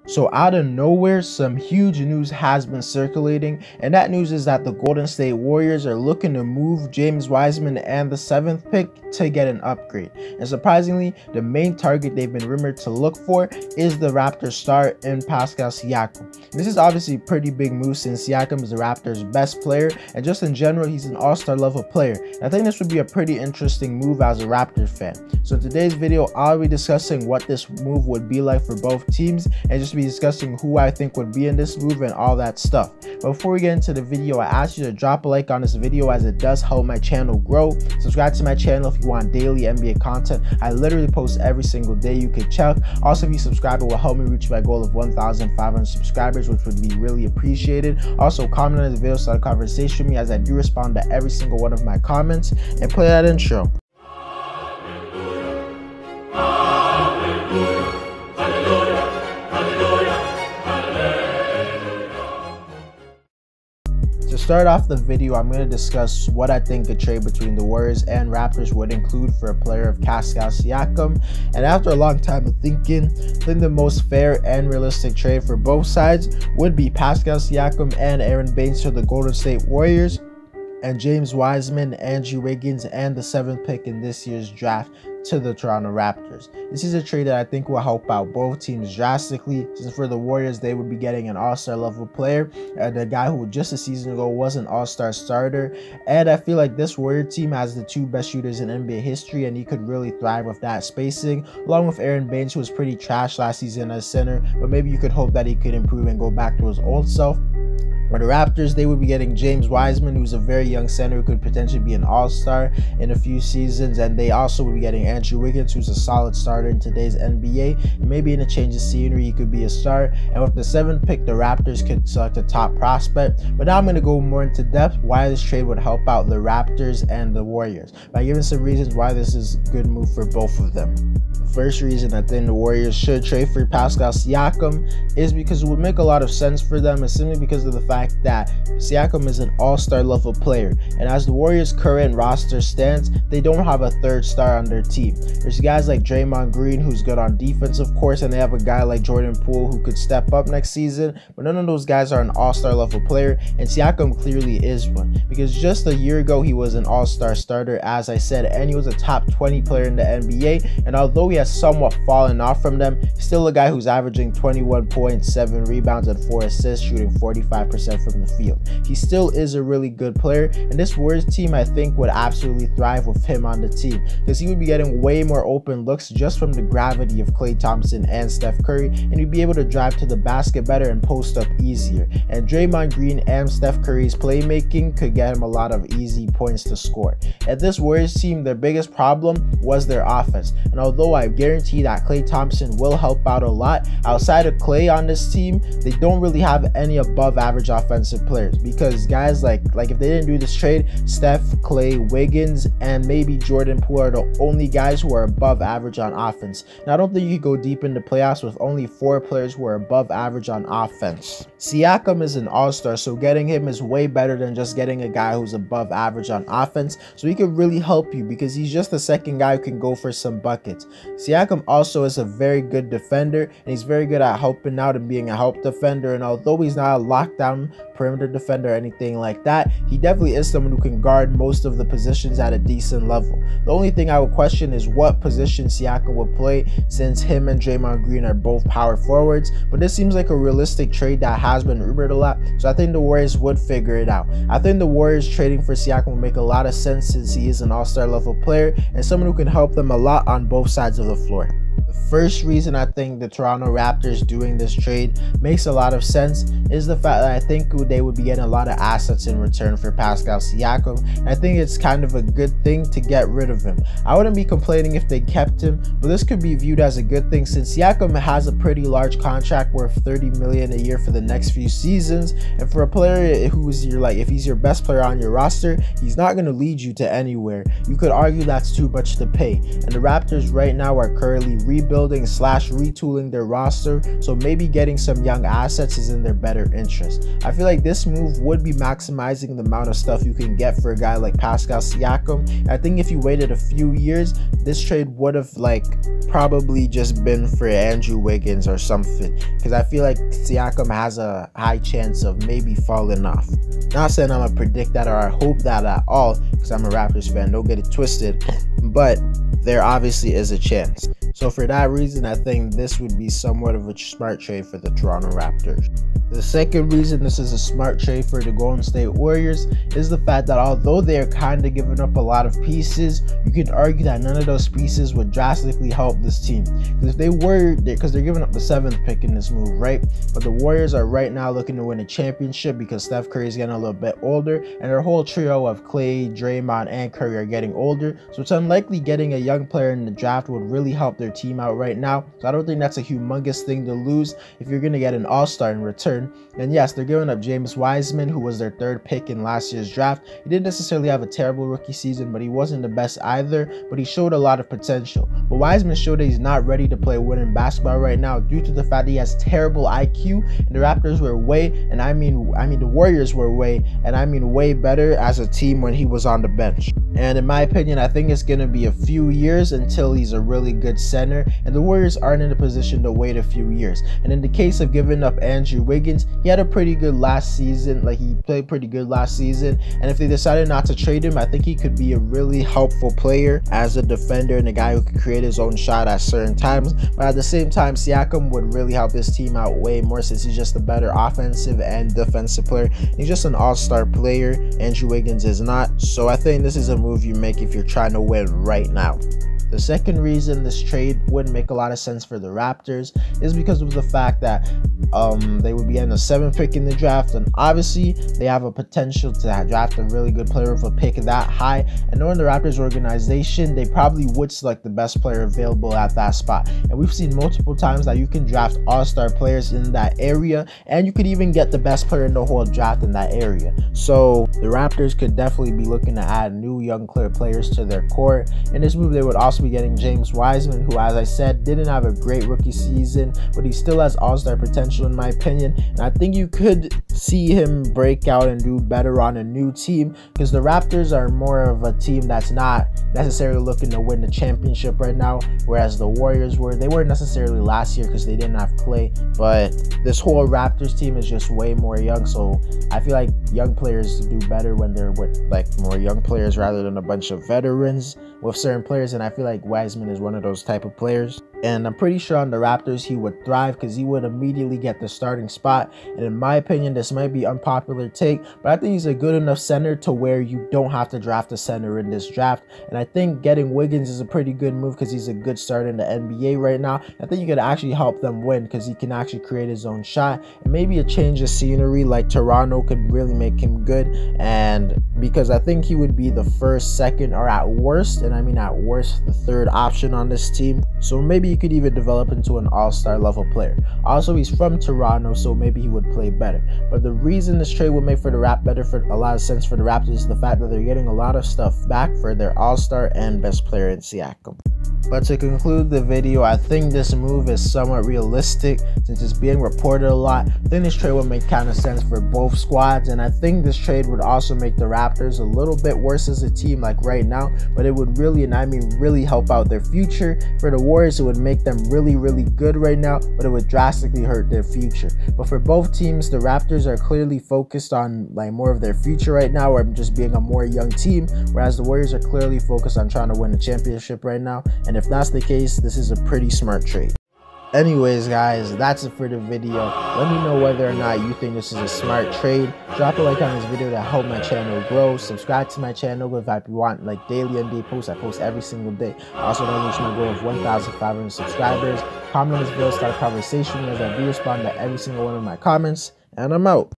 So out of nowhere, some huge news has been circulating, and that news is that the Golden State Warriors are looking to move James Wiseman and the 7th pick to get an upgrade. And surprisingly, the main target they've been rumored to look for is the Raptors star in Pascal Siakam. This is obviously a pretty big move since Siakam is the Raptors' best player, and just in general, he's an all-star level player. And I think this would be a pretty interesting move as a Raptors fan. So in today's video, I'll be discussing what this move would be like for both teams, and just be discussing who I think would be in this move and all that stuff. But before we get into the video, I ask you to drop a like on this video as it does help my channel grow. Subscribe to my channel if you want daily NBA content. I literally post every single day, you can check. Also, if you subscribe, it will help me reach my goal of 1,500 subscribers, which would be really appreciated. Also, comment on this video, start a conversation with me as I do respond to every single one of my comments. And play that intro. To start off the video, I'm going to discuss what I think a trade between the Warriors and Raptors would include for a player of Pascal Siakam. And after a long time of thinking, I think the most fair and realistic trade for both sides would be Pascal Siakam and Aaron Baines to the Golden State Warriors, and James Wiseman, Andrew Wiggins, and the 7th pick in this year's draft to the Toronto Raptors. This is a trade that I think will help out both teams drastically, since for the Warriors, they would be getting an all-star level player, and a guy who just a season ago was an all-star starter. And I feel like this Warrior team has the 2 best shooters in NBA history, and he could really thrive with that spacing, along with Aaron Baines, who was pretty trash last season as center, but maybe you could hope that he could improve and go back to his old self. For the Raptors, they would be getting James Wiseman, who's a very young center who could potentially be an all-star in a few seasons, and they also would be getting Andrew Wiggins, who's a solid starter in today's NBA, and maybe in a change of scenery, he could be a star. And with the 7th pick, the Raptors could select a top prospect. But now I'm going to go more into depth why this trade would help out the Raptors and the Warriors, by giving some reasons why this is a good move for both of them. First reason I think the Warriors should trade for Pascal Siakam is because it would make a lot of sense for them, and simply because of the fact that Siakam is an all-star level player, and as the Warriors' current roster stands, they don't have a 3rd star on their team. There's guys like Draymond Green, who's good on defense, of course, and they have a guy like Jordan Poole who could step up next season, but none of those guys are an all-star level player, and Siakam clearly is one, because just a year ago he was an all-star starter, as I said, and he was a top 20 player in the NBA, and although he has somewhat fallen off from them, still a guy who's averaging 21 points, 7 rebounds, and 4 assists, shooting 45% from the field. He still is a really good player, and this Warriors team I think would absolutely thrive with him on the team, because he would be getting way more open looks just from the gravity of Klay Thompson and Steph Curry, and he'd be able to drive to the basket better and post up easier. And Draymond Green and Steph Curry's playmaking could get him a lot of easy points to score. At this Warriors team, their biggest problem was their offense, and although I guarantee that Klay Thompson will help out a lot, outside of Klay on this team, they don't really have any above average offensive players, because guys like if they didn't do this trade, Steph, Klay, Wiggins, and maybe Jordan Poole are the only guys who are above average on offense. Now, I don't think you could go deep into playoffs with only 4 players who are above average on offense. Siakam is an all-star, so getting him is way better than just getting a guy who's above average on offense, so he could really help you because he's just the 2nd guy who can go for some buckets. Siakam also is a very good defender, and he's very good at helping out and being a help defender, and although he's not a lockdown perimeter defender or anything like that, he definitely is someone who can guard most of the positions at a decent level. The only thing I would question is what position Siakam would play, since him and Draymond Green are both power forwards, but this seems like a realistic trade that has been rumored a lot, so I think the Warriors would figure it out. I think the Warriors trading for Siakam would make a lot of sense, since he is an all-star level player and someone who can help them a lot on both sides of the floor. The first reason I think the Toronto Raptors doing this trade makes a lot of sense is the fact that I think they would be getting a lot of assets in return for Pascal Siakam, and I think it's kind of a good thing to get rid of him. I wouldn't be complaining if they kept him, but this could be viewed as a good thing, since Siakam has a pretty large contract worth $30 million a year for the next few seasons, and for a player who's if he's your best player on your roster, he's not going to lead you to anywhere. You could argue that's too much to pay, and the Raptors right now are currently rebuilding slash retooling their roster, so maybe getting some young assets is in their better interest. I feel like this move would be maximizing the amount of stuff you can get for a guy like Pascal Siakam. I think if you waited a few years, this trade would have probably just been for Andrew Wiggins or something, because I feel like Siakam has a high chance of maybe falling off. Not saying I'm gonna predict that or I hope that at all, because I'm a Raptors fan, don't get it twisted, but there obviously is a chance. So for that reason, I think this would be somewhat of a smart trade for the Toronto Raptors. The second reason this is a smart trade for the Golden State Warriors is the fact that although they are kind of giving up a lot of pieces, you could argue that none of those pieces would drastically help this team. Because if they were, because they're giving up the 7th pick in this move, right? But the Warriors are right now looking to win a championship because Steph Curry is getting a little bit older, and their whole trio of Clay, Draymond, and Curry are getting older. So it's unlikely getting a young player in the draft would really help their team out right now. So I don't think that's a humongous thing to lose if you're going to get an all-star in return. And yes, they're giving up James Wiseman, who was their 3rd pick in last year's draft. He didn't necessarily have a terrible rookie season, but he wasn't the best either, but he showed a lot of potential. But Wiseman showed that he's not ready to play winning basketball right now due to the fact that he has terrible IQ, and the Raptors were the Warriors were way better as a team when he was on the bench. And in my opinion, I think it's going to be a few years until he's a really good center, and the Warriors aren't in a position to wait a few years. And in the case of giving up Andrew Wiggins, he had a pretty good last season, he played pretty good last season, and if they decided not to trade him, I think he could be a really helpful player as a defender and a guy who could create his own shot at certain times. But at the same time, Siakam would really help this team out way more since he's just a better offensive and defensive player. He's just an all-star player. Andrew Wiggins is not. So I think this is a move you make if you're trying to win right now. The second reason this trade wouldn't make a lot of sense for the Raptors is because of the fact that they would be getting a 7th pick in the draft, and obviously they have a potential to draft a really good player with a pick that high, and knowing the Raptors organization, they probably would select the best player available at that spot. And we've seen multiple times that you can draft all-star players in that area, and you could even get the best player in the whole draft in that area. So the Raptors could definitely be looking to add new young players to their core. In this move, they would also be getting James Wiseman, who, as I said, didn't have a great rookie season, but he still has all-star potential in my opinion, and I think you could see him break out and do better on a new team, because the Raptors are more of a team that's not necessarily looking to win the championship right now, whereas the Warriors they weren't necessarily last year because they didn't have Clay, but this whole Raptors team is just way more young, so I feel like young players do better when they're with more young players rather than a bunch of veterans with certain players, and I feel like Wiseman is one of those type of players. And I'm pretty sure on the Raptors he would thrive because he would immediately get the starting spot. And in my opinion, this might be an unpopular take, but I think he's a good enough center to where you don't have to draft a center in this draft. And I think getting Wiggins is a pretty good move because he's a good starter in the NBA right now. I think you could actually help them win because he can actually create his own shot, and maybe a change of scenery like Toronto could really make him good. And because I think he would be the 1st, 2nd, or at worst, and I mean at worst, the 3rd option on this team. So maybe he could even develop into an all-star level player. Also, he's from Toronto, so maybe he would play better. But the reason this trade would make for a lot of sense for the Raptors is the fact that they're getting a lot of stuff back for their all-star and best player in Siakam. But to conclude the video, I think this move is somewhat realistic since it's being reported a lot. I think this trade would make kind of sense for both squads, and I think this trade would also make the Raptors a little bit worse as a team right now, but it would really, and I mean really, help out their future. For the Warriors, it would make them really, really good right now, but it would drastically hurt their future. But for both teams, the Raptors are clearly focused on more of their future right now, or just being a more young team, whereas the Warriors are clearly focused on trying to win a championship right now. And if that's the case, this is a pretty smart trade. Anyways, guys, that's it for the video. Let me know whether or not you think this is a smart trade. Drop a like on this video to help my channel grow. Subscribe to my channel if you want daily NBA posts. I post every single day. I also want to reach my goal of 1,500 subscribers. Comment on this video, start a conversation, as I do respond to every single one of my comments. And I'm out.